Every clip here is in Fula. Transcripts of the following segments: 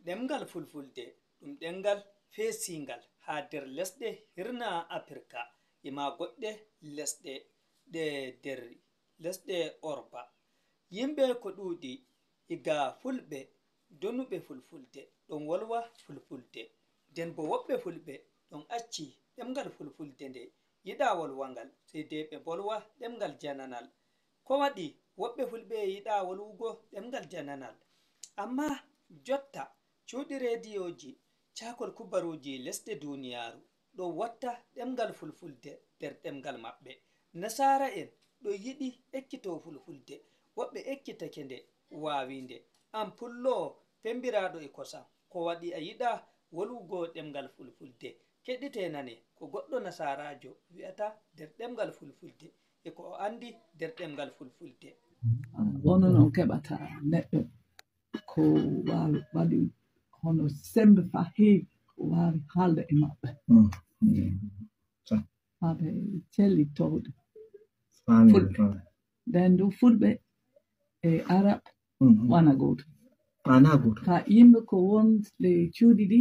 ɗemgal fulfulde ɗum ɗemgal feesingal haa nder lesɗe hirna Afirka ma goɗɗe lesɗe ɗe nder lesɗe Orba. Yimɓe ko ɗuuɗi iga fulɓe donuɓe fulfulde ɗon wolwa fulfulde, nden bo woɓɓe fulɓe ɗon acci ɗemgal fulfulde nde yiɗa wolwangal sai dai ɓe bolwa ɗemgal jananal. Ko waɗi woɓɓe fulɓe yiɗa wolwugo ɗemgal jananal, amma jotta cuuɗi rediyoji cakol kubaruji lesɗe duniyaru ɗo watta ɗemgal fulfulde nder ɗemgal maɓɓe. Nasara en ɗo yiɗi ekkito fulfulde, woɓɓe ekkitake nde wawinde. An pullo pembiraɗo e kosam, ko waɗi a yiɗa wolwugo ɗemgal fulfulde? Keɗite nane ko goɗɗo nasarajo wi'ata nder ɗemgal fulfulde e ko o andi nder ɗemgal fulfulde. Wonon on keɓata neɗɗo ko wawi waɗi hono sembe fa heewi ko wawi haalde e maɓɓe haɓe cellitowɗe fulɓe. Nden du fulɓe e Arab wana goto. Ha yimɓe ko wonɓe cuuɗi ɗi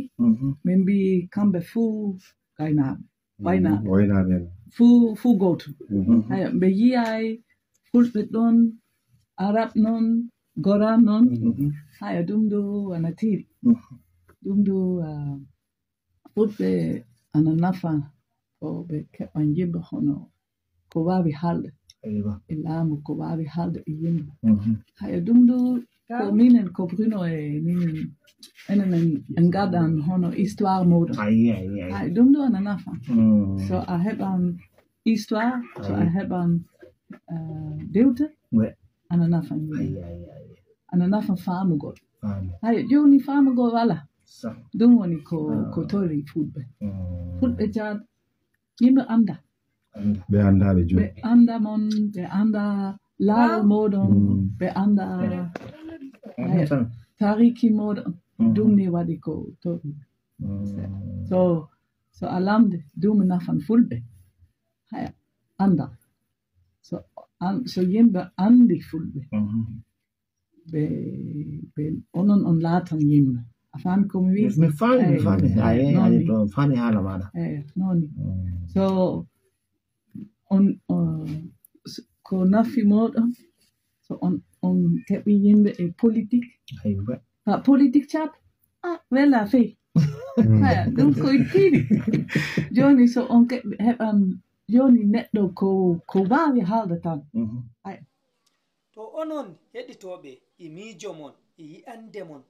min mbi kamɓe fuu gaynaɓe waynaɓe fuu goto. Haya ɓe yiyay fulɓe ɗon Arab non Goran non haya ɗum ɗo wana tiri ɗum ɗo fulɓe ana nafa ko ɓe keɓan yimɓe hono ko wawi haalde e laamu, ko wawi haalde e yimɓe. Haya ɗum ɗo ko minen ko Bruno e minen enen en gadan hono histoire moɗon. Haya ɗum ɗo ana nafa. So a heɓan histoire, so a heɓan dewte ana nafa yimɓe, ana nafa faamugol. Haya joni faamugol wala, ɗum woni ko tori fulɓe. Fulɓe jad yimɓe anda ɓe andaɓe joni, ɓe anda mon, ɓe anda laawol moɗon, ɓe anda tariki moɗon. Ɗum ni waɗi ko tori. So a lamde ɗum nafan fulɓe haya anda. So yimɓe andi fulɓe ɓe onon on laatan yimɓe. A faami ko mi wi? Mi faami haala maɗa. Noni. So on ko nafi moɗon so on keɓi yimɓe e politique. Ha politique chat wela fey. Haya ɗum koye tiiɗi. Joni so on heɓan joni neɗɗo ko wawi haalde tan. To onon heɗitoɓe e miijo mon e yi'ande mon